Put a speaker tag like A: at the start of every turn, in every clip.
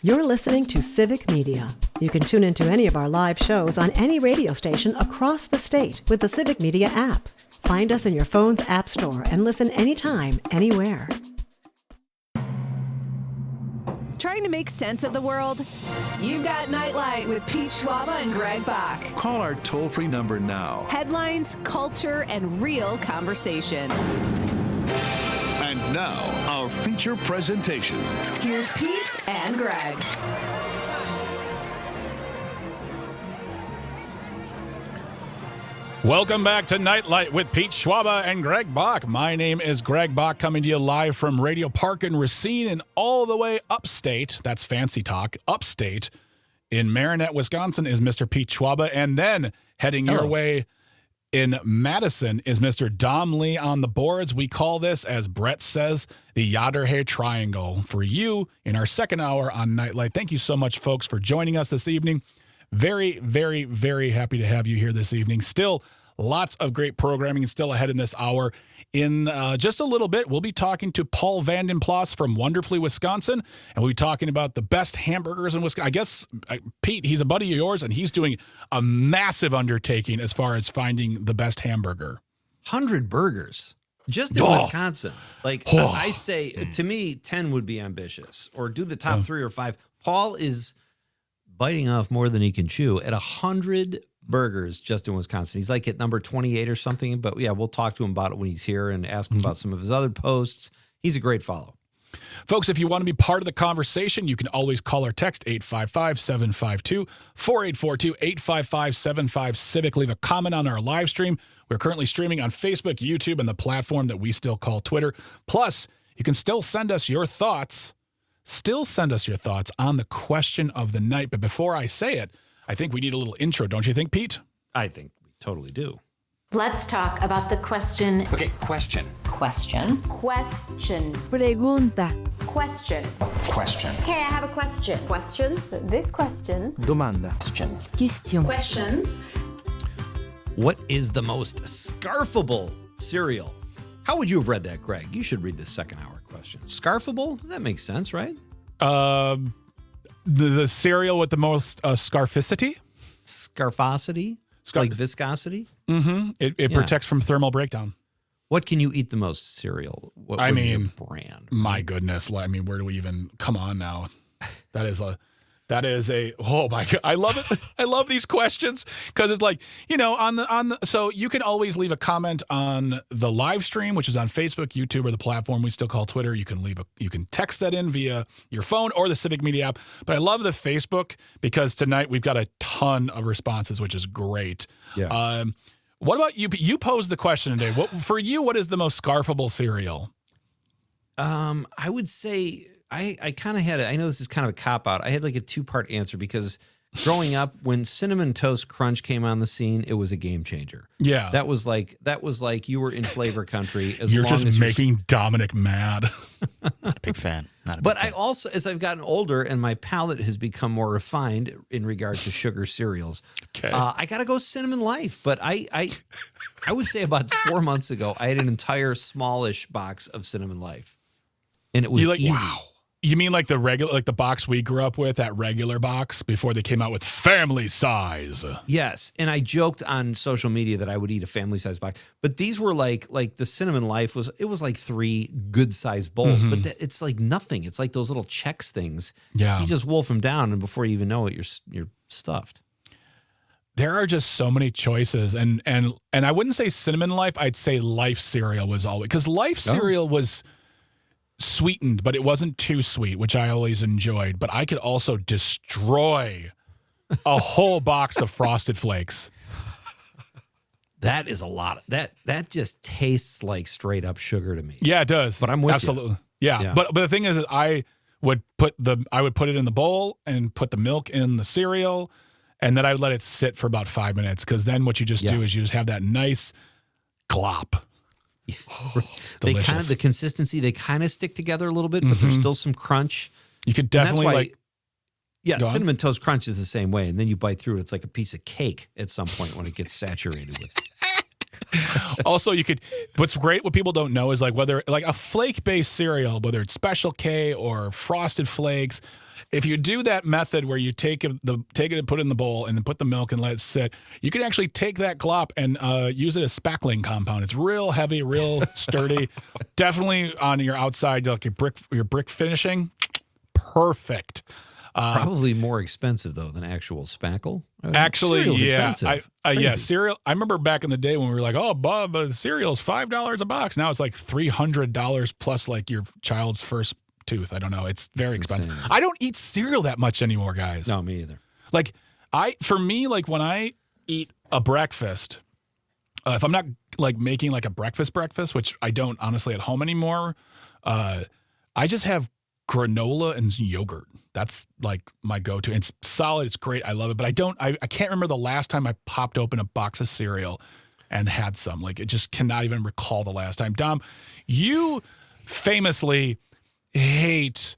A: You're listening to Civic Media. You can tune into any of our live shows on any radio station across the state with the Civic Media app. Find us in your phone's app store and listen anytime, anywhere.
B: Trying to make sense of the world? You've got Nightlight with Pete Schwaba and Greg Bach.
C: Call our toll-free number now.
B: Headlines, culture, and real conversation.
D: And now, our feature presentation.
B: Here's Pete and Greg.
E: Welcome back to Nightlight with Pete Schwaba and Greg Bach. My name is Greg Bach, coming to you live from Radio Park in Racine and all the way upstate. That's fancy talk. Upstate in Marinette, Wisconsin is Mr. Pete Schwaba. And then heading your way in Madison is Mr. Dom Lee on the boards. We call this, as Brett says, the Yaderhay Triangle for you in our second hour on Nightlight. Thank you so much, folks, for joining us this evening. Very, very, very happy to have you here this evening. Still lots of great programming still ahead in this hour. In just a little bit, we'll be talking to Paul Vanden Plas from Wonderfully, Wisconsin, and we'll be talking about the best hamburgers in Wisconsin. I guess, Pete, he's a buddy of yours, and he's doing a massive undertaking as far as finding the best hamburger.
F: 100 burgers just in Wisconsin. I say, to me, 10 would be ambitious, or do the top 3 or 5. Paul is biting off more than he can chew at 100 burgers just in Wisconsin. He's like at number 28 or something, but yeah, we'll talk to him about it when he's here and ask him about some of his other posts. He's a great follow.
E: Folks, if you want to be part of the conversation, you can always call or text 855-752-4842, 855-75-CIVIC. Leave a comment on our live stream. We're currently streaming on Facebook, YouTube, and the platform that we still call Twitter. Plus, you can still send us your thoughts. Still send us your thoughts on the question of the night. But before I say it, I think we need a little intro, don't you think, Pete?
F: I think we totally do.
G: Let's talk about the question.
H: Okay, question.
G: Question.
I: Question.
G: Pregunta.
I: Question.
H: Question.
I: Hey, I have a question. Questions? This question.
H: Domanda. Question.
G: Question.
I: Questions.
F: What is the most scarfable cereal? How would you have read that, Greg? You should read this second hour question. Scarfable? That makes sense, right?
E: The cereal with the most scarficity?
F: Scarfosity? Like viscosity?
E: Mm-hmm. It protects from thermal breakdown.
F: What can you eat the most cereal? What is your brand?
E: My goodness. I mean, where do we even come on now? That is oh my God. I love it. I love these questions because it's like, so you can always leave a comment on the live stream, which is on Facebook, YouTube, or the platform we still call Twitter. You can text that in via your phone or the Civic Media app. But I love the Facebook because tonight we've got a ton of responses, which is great.
F: Yeah.
E: What about you? You posed the question today. For you, what is the most scarfable cereal?
F: I would say I kind of had I know this is kind of a cop-out. I had like a two-part answer because growing up, when Cinnamon Toast Crunch came on the scene, it was a game changer.
E: Yeah.
F: That was like you were in flavor country.
E: You're just making Dominic mad.
H: Not a big fan.
F: But I also, as I've gotten older and my palate has become more refined in regard to sugar cereals, I got to go Cinnamon Life. But I would say about 4 months ago, I had an entire smallish box of Cinnamon Life. And it was easy.
E: Wow. You mean like the regular, like the box we grew up with, that regular box before they came out with family size?
F: Yes, and I joked on social media that I would eat a family size box, but these were like the Cinnamon Life was like 3 good sized bowls, but it's like nothing. It's like those little Chex things.
E: Yeah,
F: you just wolf them down, and before you even know it, you're stuffed.
E: There are just so many choices, and I wouldn't say Cinnamon Life. I'd say Life cereal was always, because Life cereal was sweetened, but it wasn't too sweet, which I always enjoyed. But I could also destroy a whole box of Frosted Flakes.
F: That is a lot. That just tastes like straight up sugar to me.
E: Yeah, it does.
F: But I'm with
E: absolutely.
F: you.
E: Yeah. But the thing is I would put it in the bowl and put the milk in the cereal, and then I would let it sit for about 5 minutes, because then what you just do is you just have that nice glop.
F: They kind of, the consistency, they kind of stick together a little bit, but there's still some crunch.
E: You could definitely
F: Cinnamon Toast Crunch is the same way, and then you bite through it, it's like a piece of cake at some point when it gets saturated with.
E: Also, what's great, what people don't know is like whether like a flake-based cereal, whether it's Special K or Frosted Flakes, If you do that method where you take it and put it in the bowl and then put the milk and let it sit, you can actually take that glop and use it as spackling compound. It's real heavy, real sturdy. Definitely on your outside, like your brick finishing. Perfect.
F: Probably more expensive though than actual spackle.
E: Actually,
F: cereal's
E: yeah,
F: expensive.
E: cereal. I remember back in the day when we were like, "Oh, Bob, cereal's $5 a box." Now it's like $300 plus like your child's first tooth. I don't know. It's very expensive.
F: Insane.
E: I don't eat cereal that much anymore, guys.
F: No, me either.
E: Like for me, like when I eat a breakfast, if I'm not like making like a breakfast, which I don't honestly at home anymore, I just have granola and yogurt. That's like my go-to. It's solid. It's great. I love it. But I can't remember the last time I popped open a box of cereal and had some. Like, it just cannot even recall the last time. Dom, you famously hate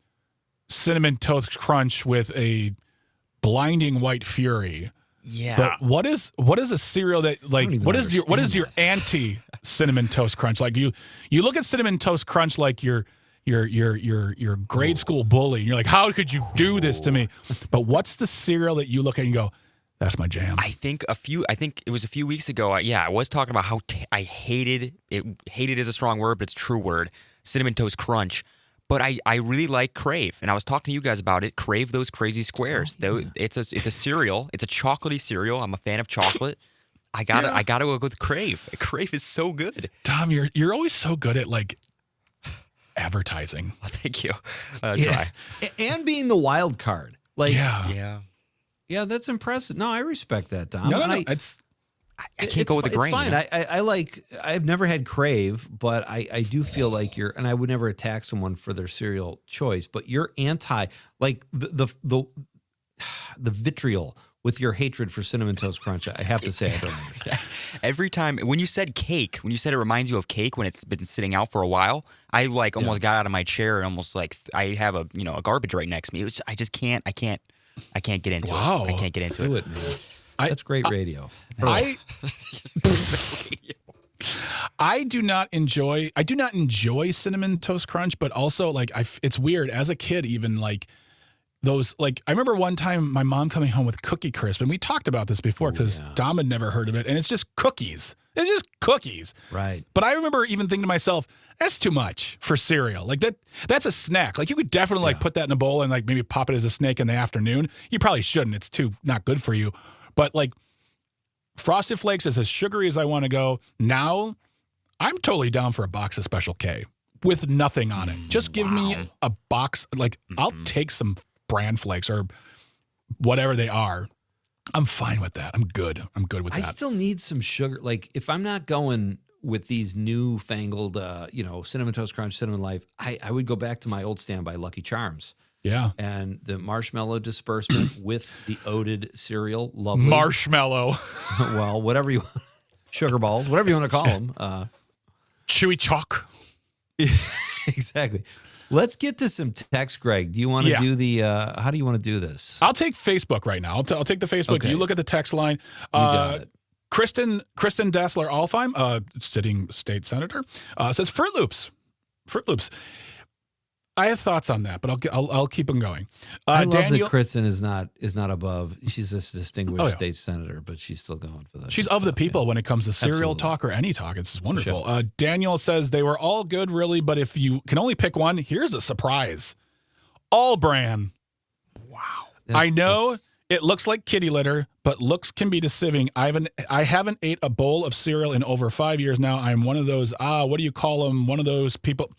E: Cinnamon Toast Crunch with a blinding white fury.
H: Yeah.
E: But what is a cereal that like what is your anti Cinnamon Toast Crunch? Like you look at Cinnamon Toast Crunch like your grade school bully. And you're like, how could you do this to me? But what's the cereal that you look at and you go, that's my jam?
H: I think it was a few weeks ago. I was talking about how I hated it. Hated is a strong word, but it's a true word. Cinnamon Toast Crunch. But I really like Crave, and I was talking to you guys about it. Crave those crazy squares. It's a cereal. It's a chocolatey cereal. I'm a fan of chocolate. I gotta go with Crave. Crave is so good.
E: Tom, you're always so good at like advertising.
H: Well, thank you.
F: Yeah. And being the wild card. Like,
H: Yeah,
F: that's impressive. No, I respect that, Dom.
E: No,
H: I can't go with the grain.
F: It's fine. I've never had Crave, but I do feel like and I would never attack someone for their cereal choice, but you're anti, like the vitriol with your hatred for Cinnamon Toast Crunch. I have to say, I don't understand.
H: Every time when you said cake, when you said it reminds you of cake when it's been sitting out for a while, I almost got out of my chair and almost like I have a garbage right next to me. I just can't. I can't get into it. I can't get into
F: Do it, man. That's great radio.
E: I do not enjoy Cinnamon Toast Crunch, but also like it's weird as a kid, even like those, like I remember one time my mom coming home with Cookie Crisp, and we talked about this before because Dom had never heard of it, and it's just cookies. It's just cookies.
F: Right.
E: But I remember even thinking to myself, that's too much for cereal. Like that's a snack. Like you could definitely like put that in a bowl and like maybe pop it as a snack in the afternoon. You probably shouldn't. It's too not good for you. But like Frosted Flakes is as sugary as I want to go. Now I'm totally down for a box of Special K with nothing on it. Just give me a box. Like I'll take some Bran Flakes or whatever they are. I'm fine with that. I'm good with that.
F: I still need some sugar. Like if I'm not going with these newfangled, Cinnamon Toast Crunch, Cinnamon Life, I would go back to my old standby Lucky Charms.
E: Yeah.
F: And the marshmallow disbursement with the oated cereal. Lovely.
E: Marshmallow.
F: Well, whatever you want. Sugar balls, whatever you want to call them.
E: Chewy chalk.
F: Exactly. Let's get to some text, Greg. Do you want to do the, how do you want to do this?
E: I'll take Facebook right now. I'll take the Facebook.
F: Okay.
E: You look at the text line.
F: You got it.
E: Kristen Dassler Alfheim, sitting state senator, says Fruit Loops. I have thoughts on that, but I'll keep them going.
F: I love that Kristen is not above. She's this distinguished state senator, but she's still going for that.
E: She's of the people
F: yeah.
E: when it comes to cereal talk or any talk. It's wonderful. Sure. Daniel says they were all good, really, but if you can only pick one, here's a surprise: All Bran. Wow. I know it looks like kitty litter, but looks can be deceiving. I haven't ate a bowl of cereal in over 5 years now. I'm one of those. What do you call them? One of those people.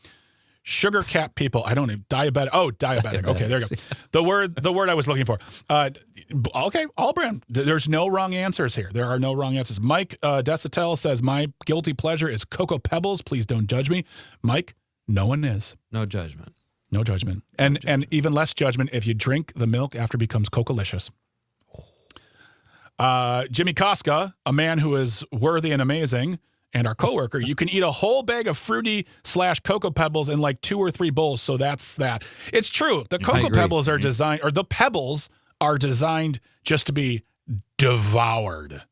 E: Sugar cap people. I don't know. Diabetic. Oh, diabetic. Okay, there you go. The word I was looking for. Okay, All Bran. There's no wrong answers here. There are no wrong answers. Mike Desatel says, my guilty pleasure is Cocoa Pebbles. Please don't judge me. Mike, no one is.
F: No judgment.
E: No judgment. And even less judgment if you drink the milk after it becomes Coca-licious. Jimmy Koska, a man who is worthy and amazing, and our coworker, you can eat a whole bag of fruity/Cocoa Pebbles in like 2 or 3 bowls. So that's that. It's true. The Cocoa Pebbles are designed, or the Pebbles are designed just to be devoured.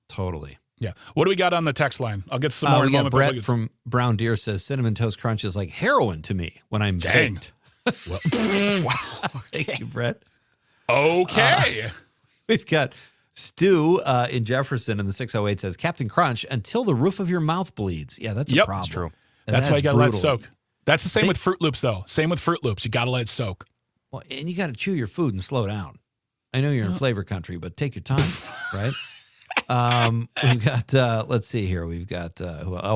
F: Totally.
E: Yeah. What do we got on the text line? I'll get some more in a moment.
F: Brett from Brown Deer says Cinnamon Toast Crunch is like heroin to me when I'm baked.
E: Well,
H: Wow.
F: Thank you, Brett.
E: okay.
F: We've got Stu in Jefferson in the 608 says, Captain Crunch, until the roof of your mouth bleeds. Yeah, that's a
E: Yep,
F: problem.
E: that's
H: true.
F: And
E: That's why you got to let it
F: brutal.
E: soak. That's the same with Fruit Loops, though. Same with Fruit Loops. You got to let it soak.
F: Well, and you got to chew your food and slow down. I know you're in flavor country, but take your time, right? We've got, let's see here. We've got,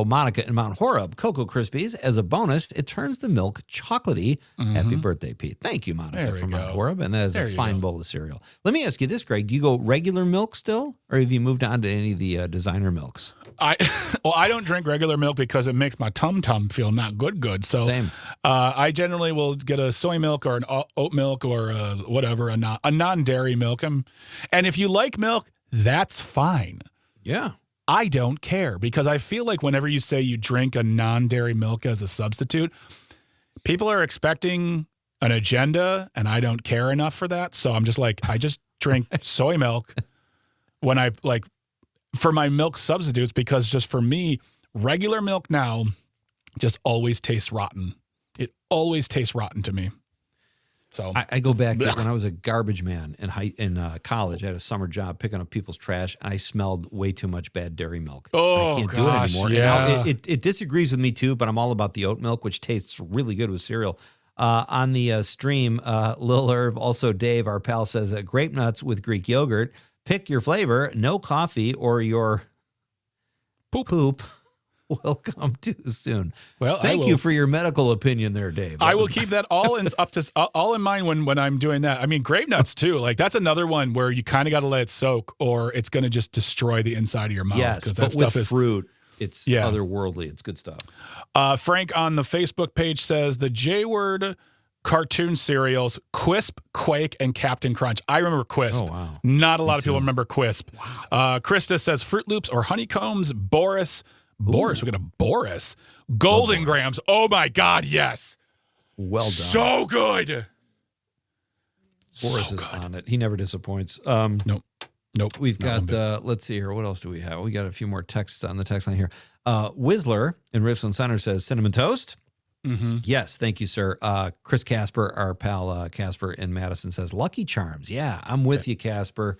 F: Monica in Mount Horeb, Cocoa Krispies. As a bonus, it turns the milk chocolatey. Happy birthday, Pete. Thank you, Monica,
E: There we
F: from Mount
E: go.
F: Horeb. And that is
E: There
F: a
E: you
F: fine
E: go.
F: bowl of cereal. Let me ask you this, Greg. Do you go regular milk still, or have you moved on to any of the designer milks?
E: I don't drink regular milk because it makes my tum-tum feel not good. So
F: Same.
E: I generally will get a soy milk or an oat milk or whatever, a non-dairy milk. And if you like milk, that's fine.
F: Yeah.
E: I don't care because I feel like whenever you say you drink a non-dairy milk as a substitute, people are expecting an agenda, and I don't care enough for that. So I'm just like, I just drink soy milk when I like for my milk substitutes, because just for me, regular milk now just always tastes rotten. It always tastes rotten to me. So
F: I go back to when I was a garbage man in college. I had a summer job picking up people's trash, and I smelled way too much bad dairy milk.
E: Oh,
F: I can't do
E: gosh,
F: it anymore.
E: yeah.
F: And now it disagrees with me too, but I'm all about the oat milk, which tastes really good with cereal. On the stream, Lil Irv, also Dave, our pal, says grape nuts with Greek yogurt. Pick your flavor, no coffee, or your poop will come too soon.
E: Well,
F: thank you for your medical opinion there, Dave.
E: I will keep that all in mind when I'm doing that. I mean, grape nuts too. Like that's another one where you kind of got to let it soak, or it's going to just destroy the inside of your mouth.
F: Yes,
E: that
F: but
E: stuff
F: with
E: is
F: fruit, it's otherworldly. It's good stuff.
E: Frank on the Facebook page says the J-word cartoon cereals, Quisp, Quake, and Captain Crunch. I remember Quisp.
F: Oh, wow.
E: Not a lot of people remember Quisp. Wow. Krista says Fruit Loops or Honeycombs, Boris, we got a Boris. Golden Grams. Oh my God, yes.
F: Well done.
E: So good.
F: Boris
E: so
F: is
E: good.
F: on it. He never disappoints.
E: Nope.
F: We've
E: Not one
F: got, let's see here. What else do we have? We got a few more texts on the text line here. Whistler in Richland Center says cinnamon toast.
E: Mm-hmm.
F: Yes, thank you, sir. Chris Casper, our pal Casper in Madison, says Lucky Charms. Yeah, I'm with you, Casper.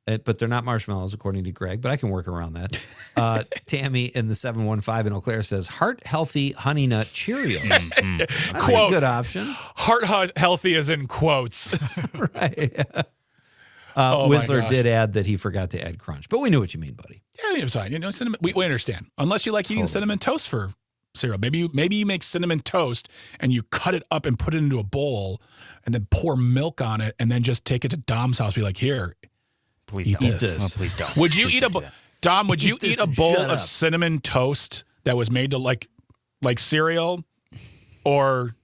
F: But they're not marshmallows, according to Greg, but I can work around that. Tammy in the 715 in Eau Claire says heart healthy honey nut Cheerios. That's
E: Quote,
F: a good option.
E: Heart healthy is in quotes.
F: Right.
E: Oh my
F: Whistler
E: gosh.
F: did add that he forgot to add crunch, but we knew what you mean, buddy.
E: Yeah, it's fine. You know, cinnamon. We understand. Unless you like eating cinnamon toast for cereal. Maybe you make cinnamon toast and you cut it up and put it into a bowl and then pour milk on it and then just take it to Dom's house. Be like, here,
H: Please
E: eat
H: don't.
E: this.
H: Oh, please don't.
E: Would you
H: Please
E: eat
H: don't do that.
E: Dom? Would you
F: Eat this
E: eat a
F: and
E: bowl
F: shut
E: of
F: up.
E: cinnamon toast that was made to like cereal, or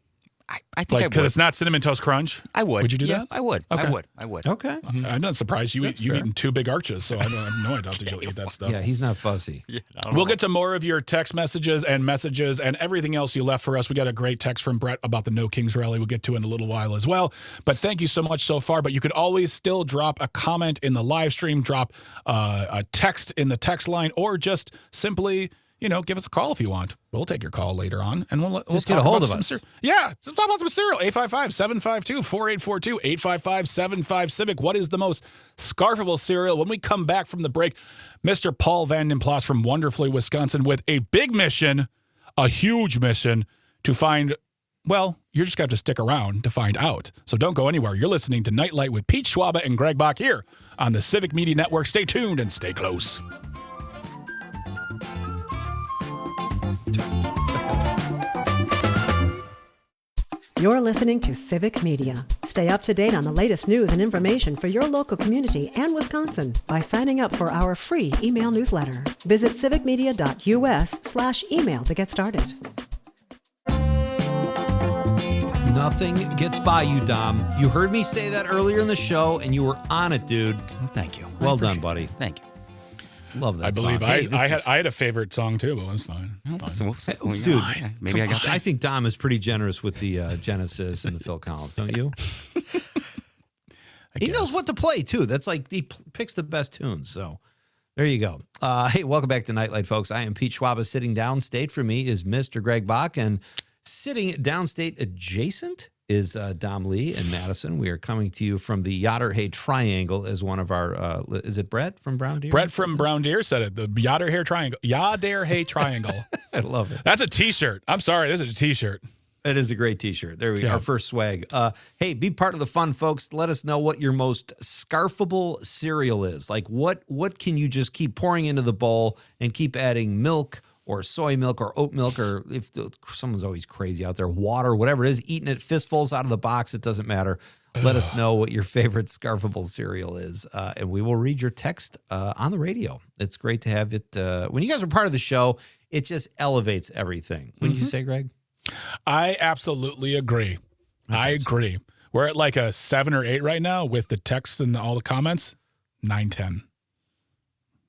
H: I think
E: like
H: I
E: because
H: would.
E: it's not cinnamon toast crunch?
H: I would.
E: Would you do
H: Yeah,
E: that?
H: I would.
E: Okay.
H: I would.
F: Okay.
E: I'm not surprised. You've
F: fair.
E: eaten two big arches, so I have no idea that you'll eat that stuff.
F: Yeah, he's not fussy.
H: Yeah,
E: We'll get to more of your text messages and everything else you left for us. We got a great text from Brett about the No Kings rally. We'll get to in a little while as well. But thank you so much so far. But you could always still drop a comment in the live stream, drop a text in the text line, or just simply, give us a call if you want. We'll take your call later on, and we'll
F: Just
E: talk
F: get a hold
E: about
F: of
E: some
F: us.
E: Yeah, just talk about some cereal. 855-752-4842, 855-75 What is the most scarfable cereal? When we come back from the break, Mr. Paul Vanden Plas from Wonderfully, Wisconsin, with a big mission, a huge mission to find. Well, you're just going to have to stick around to find out. So don't go anywhere. You're listening to Nightlight with Pete Schwaba and Greg Bach here on the Civic Media Network. Stay tuned and stay close.
A: You're listening to Civic Media. Stay up to date on the latest news and information for your local community and Wisconsin by signing up for our free email newsletter. Visit civicmedia.us/email to get started.
F: Nothing gets by you, Dom. You heard me say that earlier in the show, and you were on it, dude.
H: Well, thank you.
F: Well done, buddy.
H: Thank you.
F: Love that
E: I believe
F: song. Hey, this is-
E: I had a favorite song too, but it was fine.
H: Well,
F: Dude,
H: maybe I got that.
F: I think Dom is pretty generous with the Genesis and the Phil Collins, don't you? He knows what to play, too. That's like he picks the best tunes. So there you go. Hey, welcome back to Nightlight, folks. I am Pete Schwaba. Sitting downstate for me is Mr. Greg Bach. And sitting downstate adjacent is Dom Lee and Madison. We are coming to you from the Yotterhay Triangle as one of our, is it Brett from Brown Deer?
E: Brett from Brown Deer said it, the Yotterhay Triangle. Yotterhay Triangle.
F: I love it.
E: That's a T-shirt. I'm sorry, this is a T-shirt.
F: It is a great T-shirt. There we go.
E: Yeah.
F: Our first swag. Hey, be part of the fun, folks. Let us know what your most scarfable cereal is. Like, what can you just keep pouring into the bowl and keep adding milk or soy milk or oat milk, or if someone's always crazy out there, water, whatever it is, eating it fistfuls out of the box, it doesn't matter. Let us know what your favorite scarfable cereal is, and we will read your text on the radio. It's great to have it. When you guys are part of the show, it just elevates everything. Wouldn't you say, Greg?
E: I absolutely agree. I agree. We're at like a 7 or 8 right now with the text and all the comments. 9, 10.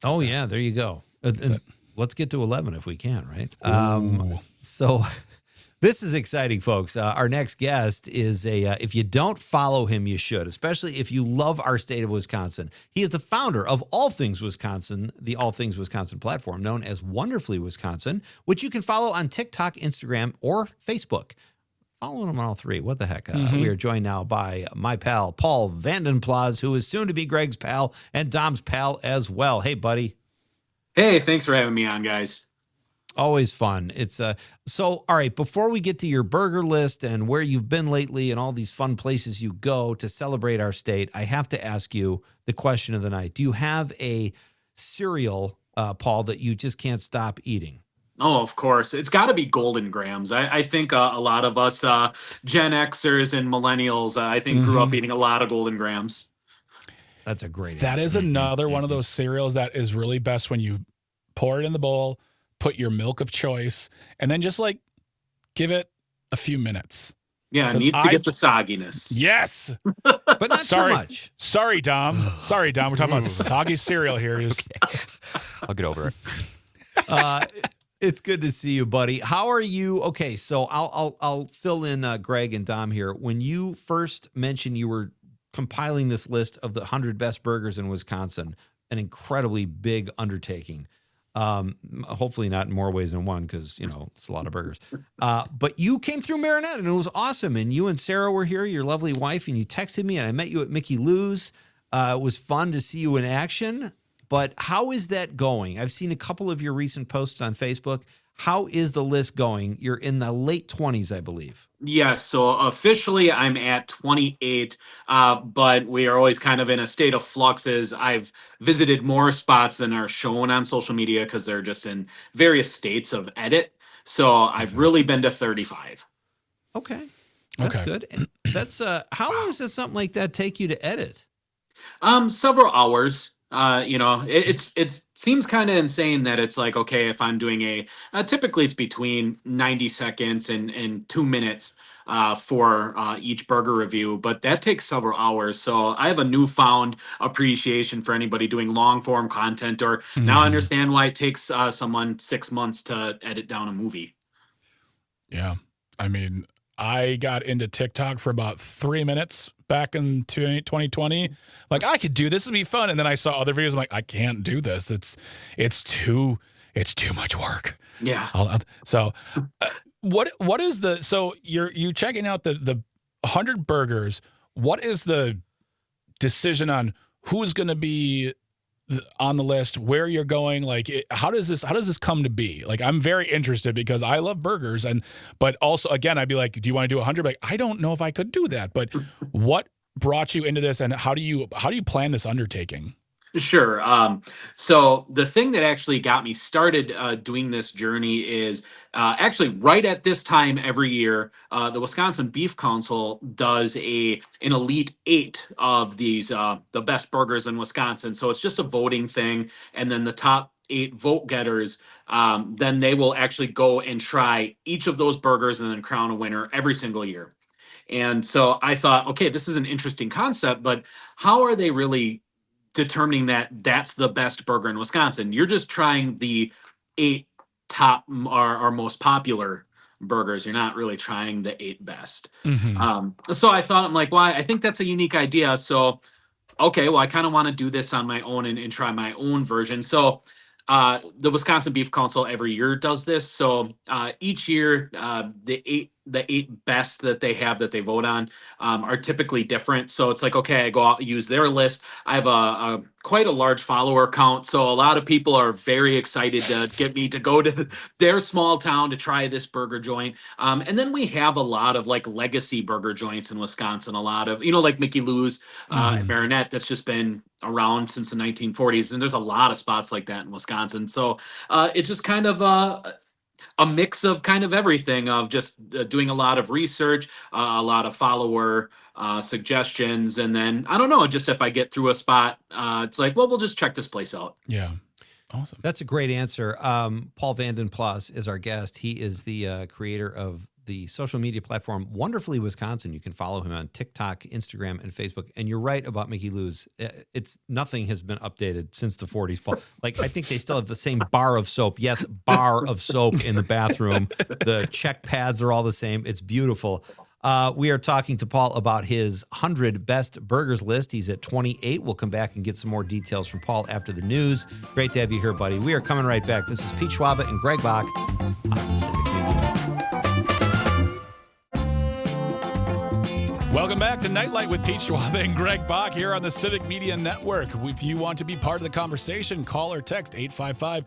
F: Oh, yeah, there you go. Let's get to 11 if we can, right? So this is exciting, folks. Our next guest is if you don't follow him, you should, especially if you love our state of Wisconsin. He is the founder of All Things Wisconsin, the All Things Wisconsin platform known as Wonderfully Wisconsin, which you can follow on TikTok, Instagram, or Facebook. Following him on all three. What the heck? We are joined now by my pal, Paul Vanden Plas, who is soon to be Greg's pal and Dom's pal as well. Hey, buddy.
J: Hey, thanks for having me on, guys.
F: Always fun. It's so all right, before we get to your burger list and where you've been lately and all these fun places you go to celebrate our state, I have to ask you the question of the night. Do you have a cereal, Paul, that you just can't stop eating?
J: Oh, of course. It's got to be Golden Grams. I think a lot of us Gen Xers and millennials, I think, grew up eating a lot of Golden Grams.
F: That's a great
E: That
F: answer.
E: is another one of those cereals that is really best when you pour it in the bowl, put your milk of choice, and then just like give it a few minutes.
J: Yeah, it needs to get the sogginess.
E: Yes.
F: But not too much.
E: Sorry, Dom. We're talking about soggy cereal here.
H: Okay. I'll get over it.
F: It's good to see you, buddy. How are you? Okay, so I'll fill in Greg and Dom here. When you first mentioned you were compiling this list of the 100 best burgers in Wisconsin, an incredibly big undertaking. Hopefully not in more ways than one, because it's a lot of burgers. But you came through Marinette and it was awesome. And you and Sarah were here, your lovely wife, and you texted me and I met you at Mickey Lou's. It was fun to see you in action. But how is that going? I've seen a couple of your recent posts on Facebook. How is the list going? You're in the late 20s, I believe.
J: Yes, so officially I'm at 28, but we are always kind of in a state of flux as I've visited more spots than are shown on social media because they're just in various states of edit. So I've really been to 35.
F: Okay. That's good. And that's how long does something like that take you to edit?
J: Several hours. It seems kind of insane that it's like, okay, if I'm doing typically it's between 90 seconds and 2 minutes for each burger review, but that takes several hours. So I have a newfound appreciation for anybody doing long form content, or now I understand why it takes someone 6 months to edit down a movie.
E: Yeah. I mean, I got into TikTok for about 3 minutes back in 2020. Like, I could do this, would be fun. And then I saw other videos. I'm like, I can't do this. It's too much work.
J: Yeah.
E: So what is so you checking out the 100 burgers. What is the decision on who's going to be on the list, where you're going? Like, how does this come to be? Like, I'm very interested because I love burgers, but also, again, I'd be like, do you want to do 100? Like, I don't know if I could do that, but what brought you into this, and how do you plan this undertaking?
J: Sure. So the thing that actually got me started doing this journey is actually right at this time every year, the Wisconsin Beef Council does an Elite 8 of these the best burgers in Wisconsin. So it's just a voting thing, and then the top 8 vote getters, then they will actually go and try each of those burgers and then crown a winner every single year. And so I thought, okay, this is an interesting concept, but how are they really determining that that's the best burger in Wisconsin? You're just trying the 8 top or most popular burgers. You're not really trying the 8 best. So I thought, I'm like, well, I think that's a unique idea. So, okay, well, I kind of want to do this on my own and try my own version. So The Wisconsin Beef Council every year does this. So each year, the eight best that they have that they vote on are typically different. So it's like, okay, I go out, use their list. I have a quite a large follower count, so a lot of people are very excited to get me to go to their small town to try this burger joint. And then we have a lot of like legacy burger joints in Wisconsin. A lot of, like Mickey Lou's and Baronet, that's just been around since the 1940s, and there's a lot of spots like that in Wisconsin. So it's just kind of a mix of kind of everything, of just doing a lot of research, a lot of follower suggestions, and then I don't know, just if I get through a spot, it's like, well, we'll just check this place out.
E: Yeah. Awesome.
F: That's a great answer. Paul Vanden Plas is our guest. He is the creator of the social media platform Wonderfully Wisconsin. You can follow him on TikTok, Instagram, and Facebook. And you're right about Mickey Lou's. It's nothing has been updated since the 40s, Paul. Like, I think they still have the same bar of soap. Yes, bar of soap in the bathroom. The check pads are all the same. It's beautiful. We are talking to Paul about his 100 best burgers list. He's at 28. We'll come back and get some more details from Paul after the news. Great to have you here, buddy. We are coming right back. This is Pete Schwaba and Greg Bach on Civic Media.
E: Welcome back to Nightlight with Pete Schwaba and Greg Bach here on the Civic Media Network. If you want to be part of the conversation, call or text 855-752-4842,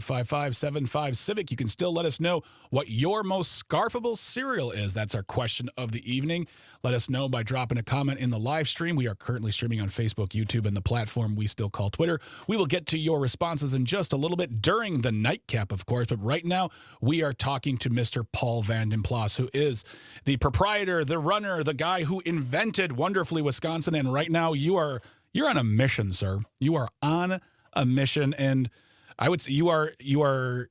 E: 855-75-CIVIC. You can still let us know what your most scarfable cereal is. That's our question of the evening. Let us know by dropping a comment in the live stream. We are currently streaming on Facebook, YouTube, and the platform we still call Twitter. We will get to your responses in just a little bit during the nightcap, of course. But right now, we are talking to Mr. Paul Vanden Plas, who is the proprietor, the runner, the guy who invented Wonderfully Wisconsin. And right now, you're on a mission, sir. You are on a mission, and I would say you are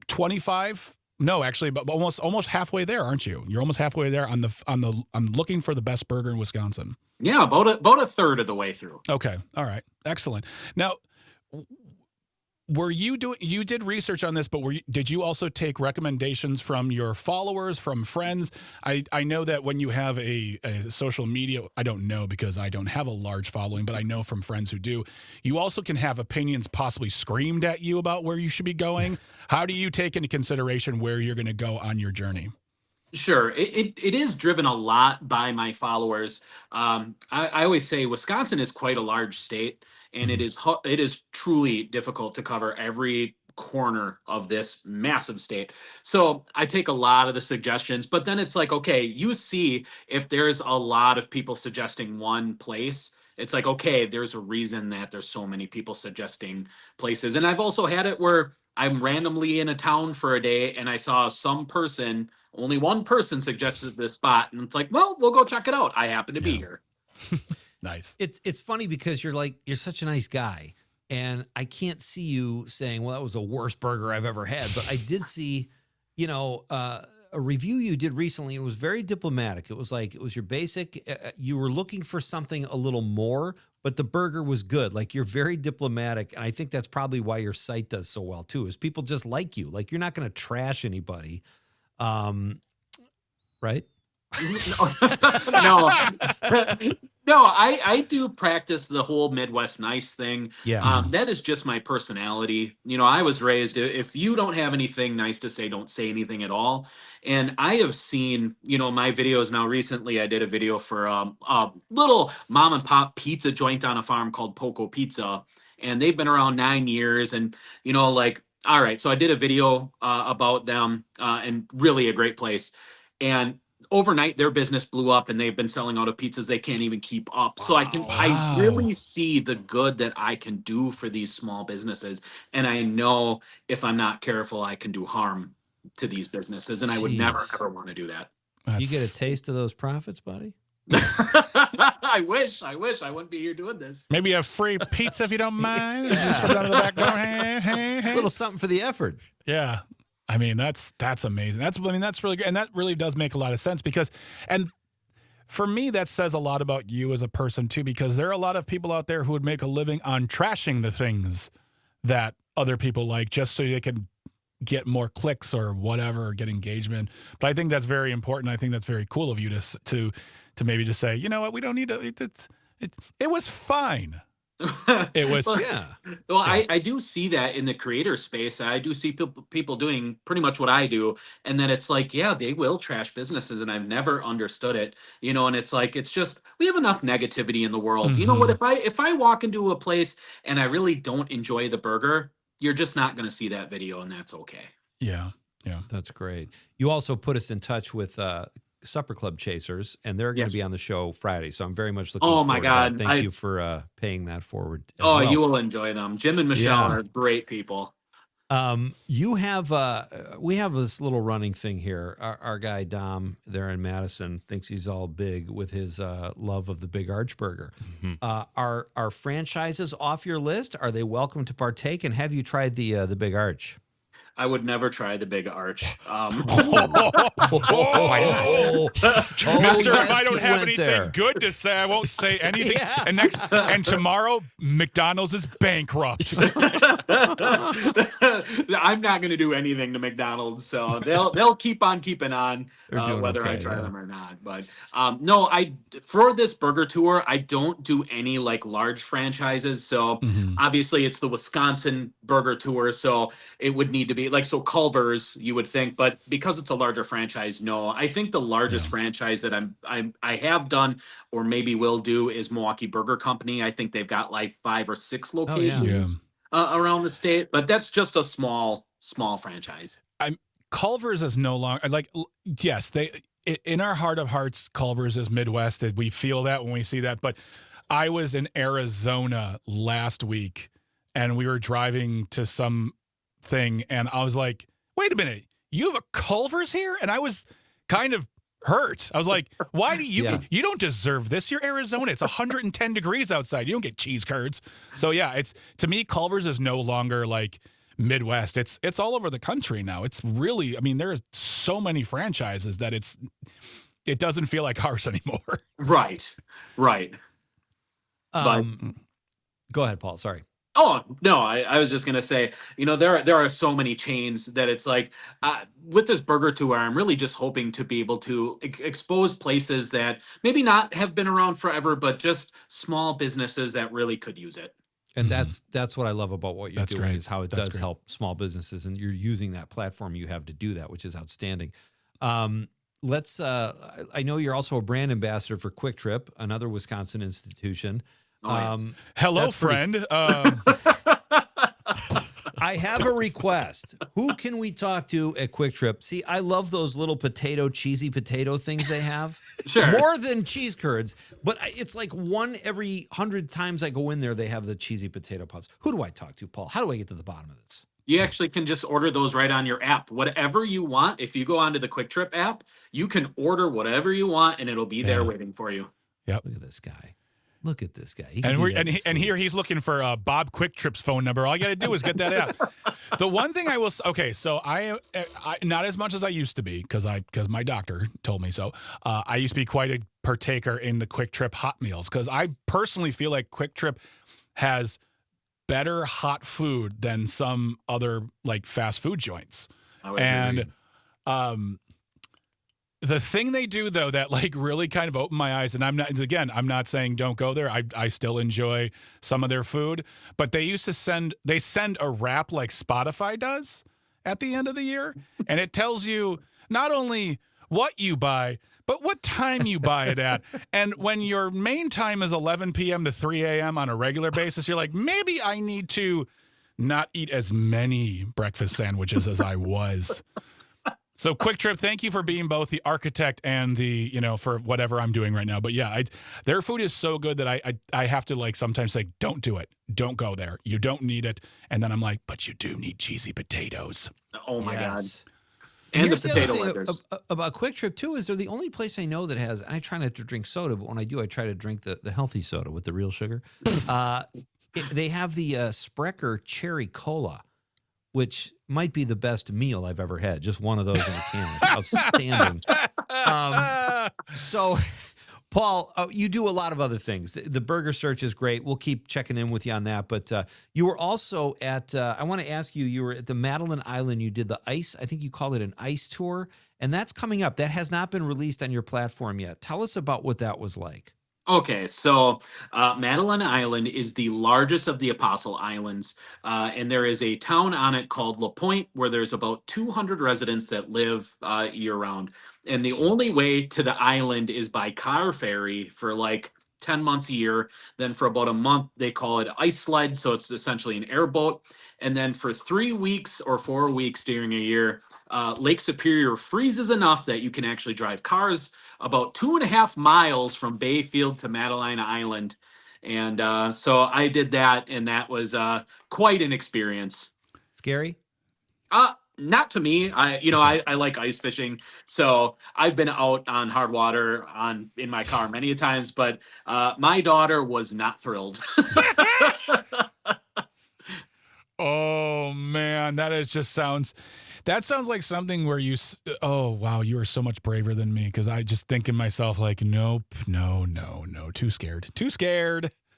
E: 25. No, actually, but almost halfway there, aren't you? You're almost halfway there on looking for the best burger in Wisconsin.
J: Yeah, about a third of the way through.
E: Okay, all right, excellent. Now, you did research on this, but did you also take recommendations from your followers, from friends? I know that when you have a social media, I don't know because I don't have a large following, but I know from friends who do, you also can have opinions possibly screamed at you about where you should be going. How do you take into consideration where you're going to go on your journey?
J: Sure. It is driven a lot by my followers. I always say Wisconsin is quite a large state, and it is truly difficult to cover every corner of this massive state. So I take a lot of the suggestions, but then it's like, okay, you see if there's a lot of people suggesting one place, it's like, okay, there's a reason that there's so many people suggesting places. And I've also had it where I'm randomly in a town for a day and I saw only one person suggested this spot, and it's like, well, we'll go check it out. I happen to be here.
E: Nice.
F: It's funny because you're such a nice guy, and I can't see you saying, well, that was the worst burger I've ever had. But I did see, a review you did recently. It was very diplomatic. It was your basic, you were looking for something a little more, but the burger was good. Like, you're very diplomatic. And I think that's probably why your site does so well too, is people just like you. Like, you're not going to trash anybody. Right?
J: No, I do practice the whole Midwest nice thing.
F: Yeah.
J: That is just my personality. I was raised, if you don't have anything nice to say, don't say anything at all. And I have seen, my videos now. Recently, I did a video for a little mom and pop pizza joint on a farm called Poco Pizza. And they've been around 9 years. And, all right, so I did a video about them, and really a great place. And overnight, their business blew up, and they've been selling out of pizzas they can't even keep up. So I really see the good that I can do for these small businesses, and I know if I'm not careful, I can do harm to these businesses, and I would never ever want to do that.
F: You get a taste of those profits, buddy?
J: I wish I wouldn't be here doing this.
E: Maybe a free pizza if you don't mind. Just slip down to the back door. Hey.
F: A little something for the effort.
E: Yeah. I mean, that's amazing. That's really good. And that really does make a lot of sense and for me, that says a lot about you as a person too, because there are a lot of people out there who would make a living on trashing the things that other people like just so they can get more clicks or whatever, or get engagement. But I think that's very important. I think that's very cool of you to maybe just say, you know what, we don't need to, it was fine. It was
J: Well,
F: Yeah.
J: well, I do see that in the creator space. I do see people doing pretty much what I do. And then it's like, yeah, they will trash businesses. And I've never understood it, and it's like, it's just, we have enough negativity in the world. You know what? If I walk into a place and I really don't enjoy the burger, you're just not going to see that video, and that's okay.
E: yeah.
F: That's great. You also put us in touch with Supper Club Chasers, and they're going to be on the show Friday. So I'm very much looking forward
J: my
F: to
J: God.
F: that. Thank you for paying that forward as
J: Oh,
F: well.
J: you will enjoy them. Jim and Michelle
F: Yeah.
J: are great people.
F: You have we have this little running thing here. Our guy Dom there in Madison thinks he's all big with his love of the Big Arch Burger. Are franchises off your list? Are they welcome to partake? And have you tried the Big Arch?
J: I would never try the Big Arch.
E: Why not? Mister, if I don't have anything
F: there.
E: good to say, I won't say anything.
F: Yes.
E: And tomorrow, McDonald's is bankrupt.
J: I'm not going to do anything to McDonald's, so they'll keep on keeping on whether I try them or not. But no, for this burger tour, I don't do any like large franchises. So obviously, it's the Wisconsin burger tour, so it would need to be like Culver's, you would think, but because it's a larger franchise, no. I think the largest franchise that I have done or maybe will do is Milwaukee Burger Company. I think they've got like 5 or 6 locations around the state, but that's just a small franchise.
E: Culver's is no longer like, yes, in our heart of hearts, Culver's is Midwest. We feel that when we see that. But I was in Arizona last week, and we were driving to some thing, and I was like, wait a minute, you have a Culver's here? And I was kind of hurt. I was like, why do you you don't deserve this? You're Arizona. It's 110 degrees outside. You don't get cheese curds. So yeah, it's, to me, Culver's is no longer like Midwest. It's all over the country now. It's really, I mean, there's so many franchises that it doesn't feel like ours anymore.
J: Right.
F: Go ahead, Paul. Sorry.
J: Oh, no, I was just going to say, there are so many chains that it's like, with this burger tour, I'm really just hoping to be able to expose places that maybe not have been around forever, but just small businesses that really could use it.
F: And that's what I love about what you're doing,
E: great.
F: is how it does help small businesses, and you're using that platform you have to do that, which is outstanding. I know you're also a brand ambassador for Quick Trip, another Wisconsin institution.
E: Hello, friend.
F: I have a request. Who can we talk to at Quick Trip? See, I love those little cheesy potato things they have.
J: Sure.
F: More than cheese curds, but it's like one every 100 times I go in there, they have the cheesy potato puffs. Who do I talk to, Paul? How do I get to the bottom of this?
J: You actually can just order those right on your app. Whatever you want, if you go onto the Quick Trip app, you can order whatever you want, and it'll be there waiting for you.
E: Yep.
F: Look at this guy. Look at this guy.
E: And here he's looking for Bob Quick Trip's phone number. All you got to do is get that app. The one thing I will so I not as much as I used to be, because my doctor told me so. I used to be quite a partaker in the Quick Trip hot meals, because I personally feel like Quick Trip has better hot food than some other like fast food joints. And the thing they do, though, that like really kind of opened my eyes, and I'm not saying don't go there. I still enjoy some of their food, but they send a wrap like Spotify does at the end of the year, and it tells you not only what you buy, but what time you buy it at. And when your main time is 11 p.m. to 3 a.m. on a regular basis, you're like, maybe I need to not eat as many breakfast sandwiches as I was. So Quick Trip, thank you for being both the architect and the, for whatever I'm doing right now. But yeah, their food is so good that I have to like sometimes say, don't do it. Don't go there. You don't need it. And then I'm like, but you do need cheesy potatoes.
J: Oh my God.
F: And
J: the potato wedges.
F: About Quick Trip too, is they're the only place I know that has, and I try not to drink soda, but when I do, I try to drink the healthy soda with the real sugar. They have the Sprecher Cherry Cola, which might be the best meal I've ever had. Just one of those in a can. It's outstanding. So, Paul, you do a lot of other things. The Burger Search is great. We'll keep checking in with you on that. But you were also at, I want to ask you, you were at the Madeline Island. You did the ice, I think you called it an ice tour. And that's coming up. That has not been released on your platform yet. Tell us about what that was like.
J: Okay, so Madeline Island is the largest of the Apostle Islands, and there is a town on it called La Pointe where there's about 200 residents that live year round. And the only way to the island is by car ferry for like 10 months a year. Then for about a month, they call it ice sled. So it's essentially an airboat. And then for 3 weeks or 4 weeks during a year, Lake Superior freezes enough that you can actually drive cars about 2.5 miles from Bayfield to Madeline Island. And so I did that, and that was quite an experience.
F: Scary?
J: Not to me. I like ice fishing, so I've been out on hard water in my car many times, but my daughter was not thrilled.
E: Oh man, that sounds like something where oh wow, you are so much braver than me, because I just think in myself like, nope, no, too scared.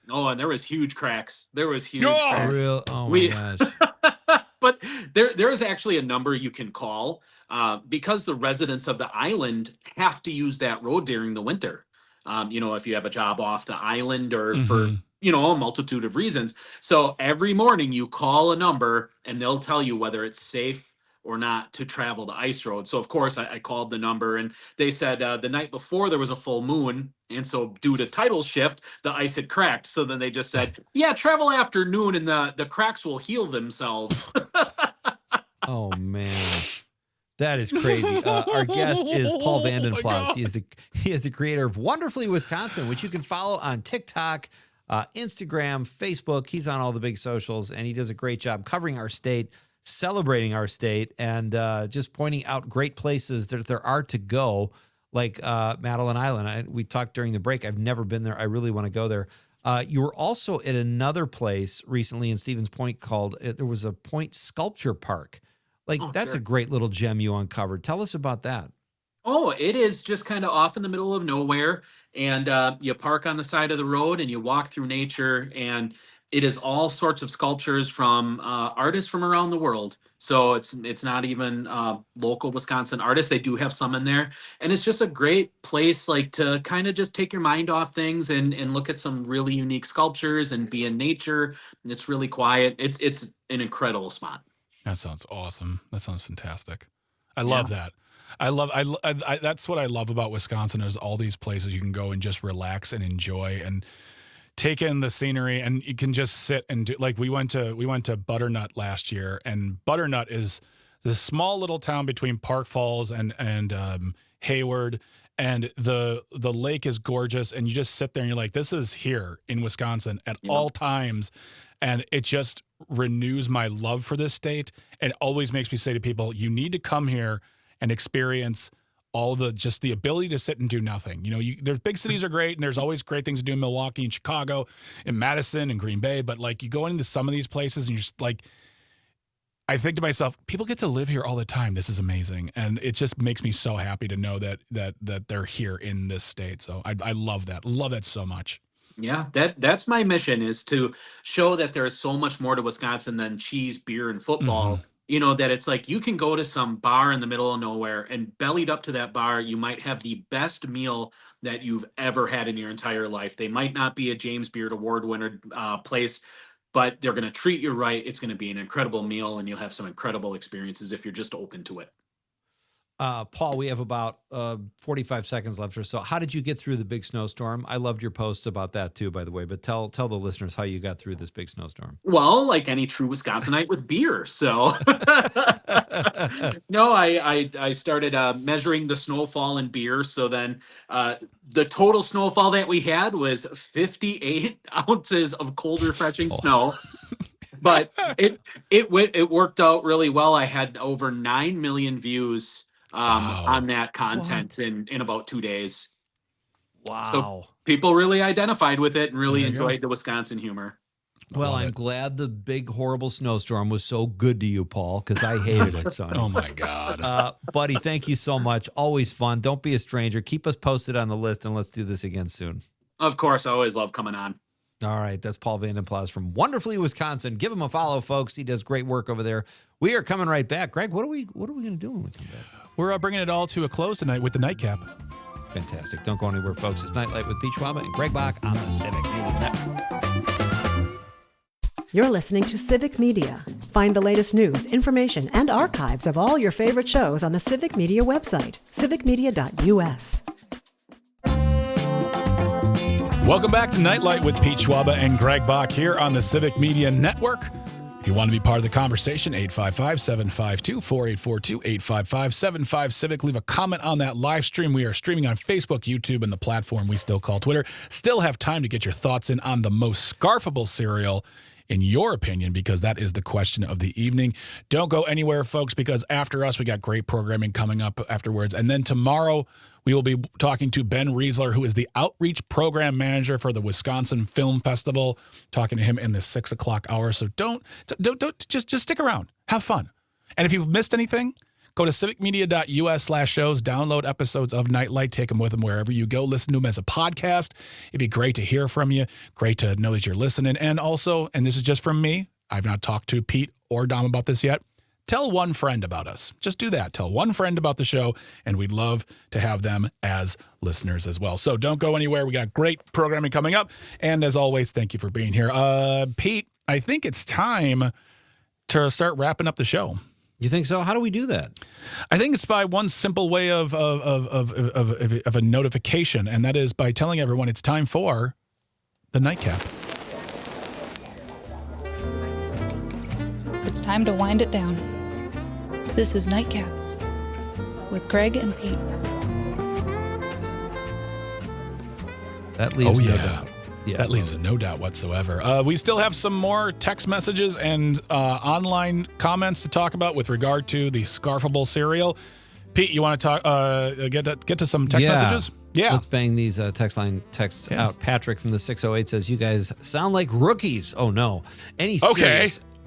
J: Oh, and there was huge cracks. Cracks.
F: Oh my gosh.
J: But there is actually a number you can call because the residents of the island have to use that road during the winter. If you have a job off the island or for a multitude of reasons. So every morning you call a number and they'll tell you whether it's safe or not to travel the ice road. So of course I called the number, and they said the night before there was a full moon, and so due to tidal shift the ice had cracked. So then they just said, yeah, travel after noon and the cracks will heal themselves.
F: Oh man, that is crazy. Our guest is Paul Vanden Plas. He is the creator of Wonderfully Wisconsin, which you can follow on TikTok, Instagram, Facebook. He's on all the big socials, and he does a great job covering our state, celebrating our state, and just pointing out great places that there are to go, like Madeline Island. We talked during the break. I've never been there. I really want to go there. You were also at another place recently in Stevens Point there was a Point Sculpture Park. That's
J: sure.
F: a great little gem you uncovered. Tell us about that.
J: Oh, it is just kind of off in the middle of nowhere, and you park on the side of the road and you walk through nature, and it is all sorts of sculptures from artists from around the world. So it's not even local Wisconsin artists. They do have some in there, and it's just a great place to kind of just take your mind off things and look at some really unique sculptures and be in nature. It's really quiet. It's an incredible spot.
E: That sounds awesome. That sounds fantastic. I love that. I that's what I love about Wisconsin, is all these places you can go and just relax and enjoy and take in the scenery, and you can just sit and do. Like we went to Butternut last year, and Butternut is this small little town between Park Falls and Hayward, and the lake is gorgeous, and you just sit there and you're like, this is here in Wisconsin at all times, and it just renews my love for this state, and always makes me say to people, you need to come here and experience all the ability to sit and do nothing. There's big cities are great, and there's always great things to do in Milwaukee and Chicago and Madison and Green Bay, but you go into some of these places and you're just like, I think to myself, people get to live here all the time. This is amazing, and it just makes me so happy to know that they're here in this state. So I love that so much.
J: Yeah, that's my mission, is to show that there is so much more to Wisconsin than cheese, beer, and football. That it's like you can go to some bar in the middle of nowhere, and bellied up to that bar, you might have the best meal that you've ever had in your entire life. They might not be a James Beard Award winner place, but they're going to treat you right. It's going to be an incredible meal, and you'll have some incredible experiences if you're just open to it.
F: Paul, we have about 45 seconds left or so. How did you get through the big snowstorm? I loved your post about that too, by the way, but tell the listeners how you got through this big snowstorm.
J: Well, like any true Wisconsinite, with beer. So no, I started measuring the snowfall in beer. So then the total snowfall that we had was 58 ounces of cold, refreshing snow. But it worked out really well. I had over 9 million views on that content in about 2 days.
F: Wow.
J: So people really identified with it and really enjoyed the Wisconsin humor.
F: Well, I'm glad the big, horrible snowstorm was so good to you, Paul, because I hated it, son.
E: Oh, my God.
F: Buddy, thank you so much. Always fun. Don't be a stranger. Keep us posted on the list, and let's do this again soon.
J: Of course. I always love coming on.
F: All right. That's Paul Vanden Plas from Wonderfully Wisconsin. Give him a follow, folks. He does great work over there. We are coming right back. Greg, what are we going to do when we come back?
E: We're bringing it all to a close tonight with the nightcap.
F: Fantastic. Don't go anywhere, folks. It's Nightlight with Pete Schwaba and Greg Bach on the Civic Media Network.
A: You're listening to Civic Media. Find the latest news, information, and archives of all your favorite shows on the Civic Media website, civicmedia.us.
E: Welcome back to Nightlight with Pete Schwaba and Greg Bach here on the Civic Media Network. If you want to be part of the conversation, 855-752-4842, 855-75-CIVIC. Leave a comment on that live stream. We are streaming on Facebook, YouTube, and the platform we still call Twitter. Still have time to get your thoughts in on the most scarfable cereal, in your opinion, because that is the question of the evening. Don't go anywhere, folks, because after us, we got great programming coming up afterwards. And then tomorrow, we will be talking to Ben Riesler, who is the Outreach Program Manager for the Wisconsin Film Festival. Talking to him in the 6 o'clock hour. So don't just stick around. Have fun. And if you've missed anything, go to civicmedia.us/shows, download episodes of Nightlight, take them with them wherever you go. Listen to them as a podcast. It'd be great to hear from you. Great to know that you're listening. And also, and this is just from me, I've not talked to Pete or Dom about this yet. Tell one friend about us. Just do that. Tell one friend about the show, and we'd love to have them as listeners as well. So don't go anywhere. We got great programming coming up. And as always, thank you for being here. Pete, I think it's time to start wrapping up the show.
F: You think so? How do we do that?
E: I think it's by one simple way of a notification, and that is by telling everyone it's time for the nightcap.
K: It's time to wind it down. This is Nightcap with Greg and Pete.
F: That leaves no doubt.
E: Yeah, that leaves no doubt whatsoever. We still have some more text messages and online comments to talk about with regard to the scarfable cereal. Pete, you want to talk? Get to some text messages? Yeah.
F: Let's bang these texts out. Patrick from the 608 says, "You guys sound like rookies." Oh no!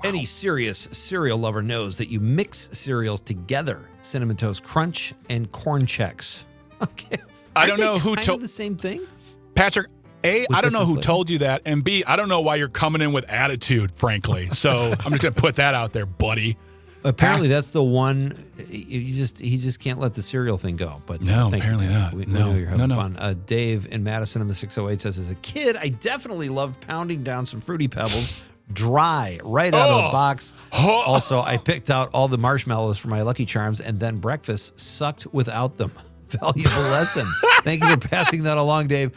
F: Any serious cereal lover knows that you mix cereals together: Cinnamon Toast Crunch and Corn Chex. Okay,
E: I don't know who told
F: the same thing,
E: Patrick. A, I don't know who told you that, and B, I don't know why you're coming in with attitude, frankly. So I'm just gonna put that out there, buddy.
F: Apparently, that's the one. He just can't let the cereal thing go. But
E: no, apparently not.
F: We know you're having fun. Dave in Madison in the 608 says, "As a kid, I definitely loved pounding down some Fruity Pebbles dry right out of the box. Also, I picked out all the marshmallows for my Lucky Charms, and then breakfast sucked without them. Valuable lesson. Thank you for passing that along, Dave."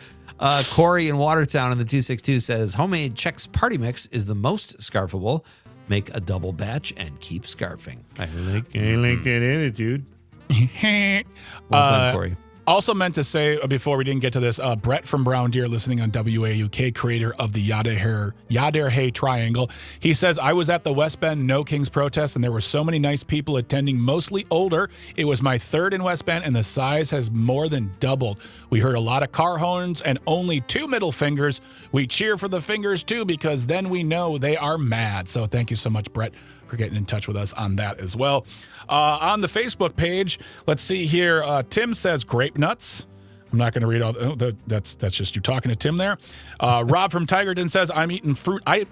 F: Corey in Watertown in the 262 says, "Homemade Chex Party Mix is the most scarfable. Make a double batch and keep scarfing." I like that attitude. Well done, Corey.
E: Also meant to say before we didn't get to this, Brett from Brown Deer, listening on WAUK, creator of the Yader Triangle. He says, "I was at the West Bend No Kings protest, and there were so many nice people attending, mostly older. It was my third in West Bend, and the size has more than doubled. We heard a lot of car horns and only 2 middle fingers. We cheer for the fingers, too, because then we know they are mad." So thank you so much, Brett, for getting in touch with us on that as well. On the Facebook page, let's see here. Tim says grape nuts. I'm not going to read all. That's just you talking to Tim there. Rob from Tigerton says, "I'm eating fruit. I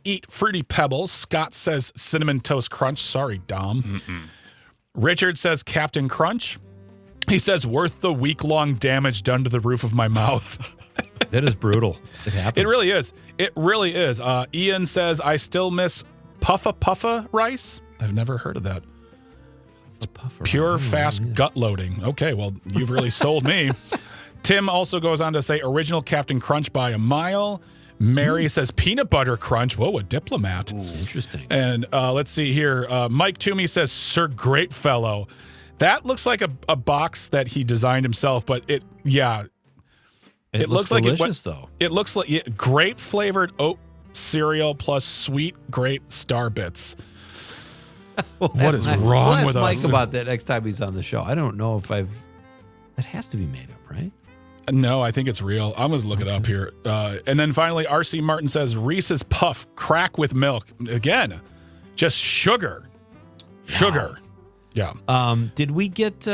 E: eat Fruity Pebbles." Scott says Cinnamon Toast Crunch. Sorry, Dom. Mm-mm. Richard says Captain Crunch. He says, "Worth the week-long damage done to the roof of my mouth."
F: That is brutal. It happens.
E: It really is. It really is. Ian says, "I still miss Puffa rice." I've never heard of that. Pure, fast gut loading. Okay, well, you've really sold me. Tim also goes on to say original Captain Crunch by a mile. Mary says peanut butter crunch. Whoa, a diplomat.
F: Ooh, interesting.
E: And let's see here. Mike Toomey says Sir Great Fellow. That looks like a box that he designed himself, but it looks like
F: delicious, though.
E: It looks like grape flavored oat cereal plus sweet grape star bits. What is wrong with us?
F: Mike about that next time he's on the show. I don't know if It has to be made up, right?
E: No, I think it's real. I'm going to look it up here. And then finally, R.C. Martin says Reese's Puff crack with milk. Again, just sugar. Sugar. Yeah.
F: Did we get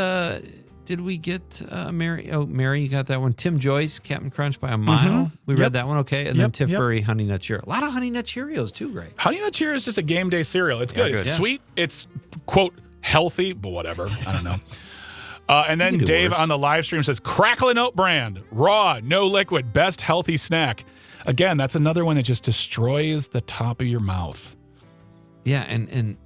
F: Mary? Oh, Mary, you got that one. Tim Joyce, Captain Crunch by a mile. Mm-hmm. We read that one, okay. And then Tiff Burry, Honey Nut Cheerios. A lot of Honey Nut Cheerios, too, Greg.
E: Honey Nut Cheerios is just a game day cereal. It's good. It's sweet. It's, quote, healthy, but whatever. I don't know. And then Dave on the live stream says, Cracklin' Oat Bran, raw, no liquid, best healthy snack. Again, that's another one that just destroys the top of your mouth.
F: Yeah, and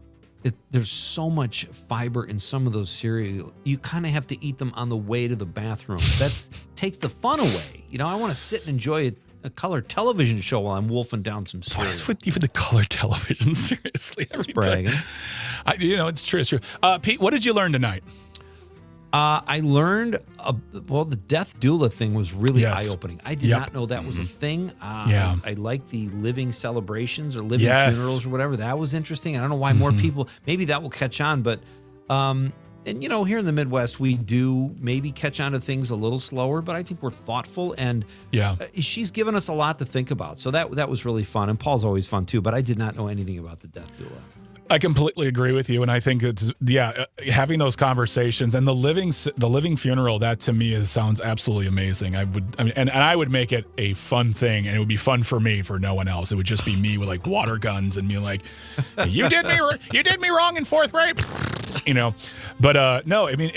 F: there's so much fiber in some of those cereal. You kind of have to eat them on the way to the bathroom. That takes the fun away. You know, I want to sit and enjoy a color television show while I'm wolfing down some cereal.
E: What is with even the color television? Seriously.
F: Just bragging.
E: It's true. It's true. Pete, what did you learn tonight?
F: I learned, the death doula thing was really eye-opening. I did not know that was a thing. I like the living celebrations or living funerals or whatever. That was interesting. I don't know why more people, maybe that will catch on. But, and you know, here in the Midwest, we do maybe catch on to things a little slower, but I think we're thoughtful. And she's given us a lot to think about. So that was really fun. And Paul's always fun, too. But I did not know anything about the death doula.
E: I completely agree with you, and I think it's having those conversations and the living funeral, that to me sounds absolutely amazing. I would make it a fun thing, and it would be fun for me, for no one else. It would just be me with like water guns and me like, you did me wrong in fourth grade, you know. But no, I mean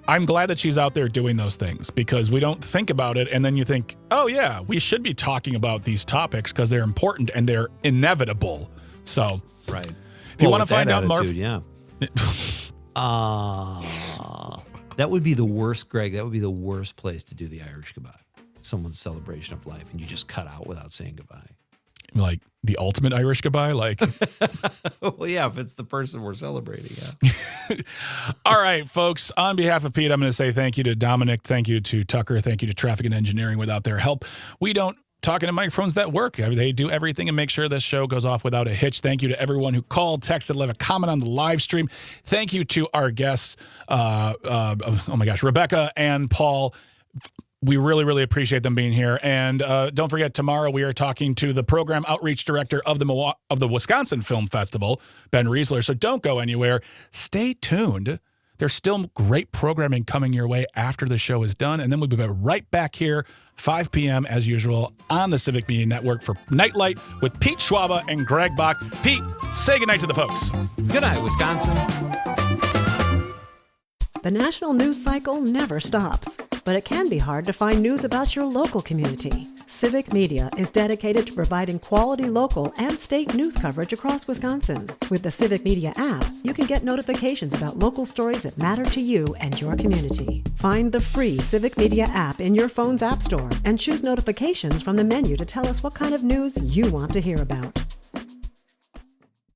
E: I'm glad that she's out there doing those things, because we don't think about it, and then you think, oh yeah, we should be talking about these topics because they're important and they're inevitable. So
F: right.
E: If you want to find out more,
F: that would be the worst, Greg. That would be the worst place to do the Irish goodbye. Someone's celebration of life, and you just cut out without saying goodbye.
E: Like the ultimate Irish goodbye, like.
F: Well, yeah, if it's the person we're celebrating, yeah.
E: All right, folks. On behalf of Pete, I'm going to say thank you to Dominic, thank you to Tucker, thank you to Traffic and Engineering. Without their help, we don't. Talking to microphones that work. They do everything and make sure this show goes off without a hitch. Thank you to everyone who called, texted, left a comment on the live stream. Thank you to our guests, Rebecca and Paul. We really, really appreciate them being here. And don't forget, tomorrow we are talking to the program outreach director of the Wisconsin Film Festival, Ben Riesler. So don't go anywhere. Stay tuned. There's still great programming coming your way after the show is done. And then we'll be right back here, 5 p.m. as usual, on the Civic Media Network for Nightlight with Pete Schwaba and Greg Bach. Pete, say goodnight to the folks.
F: Good night, Wisconsin.
A: The national news cycle never stops, but it can be hard to find news about your local community. Civic Media is dedicated to providing quality local and state news coverage across Wisconsin. With the Civic Media app, you can get notifications about local stories that matter to you and your community. Find the free Civic Media app in your phone's app store and choose notifications from the menu to tell us what kind of news you want to hear about.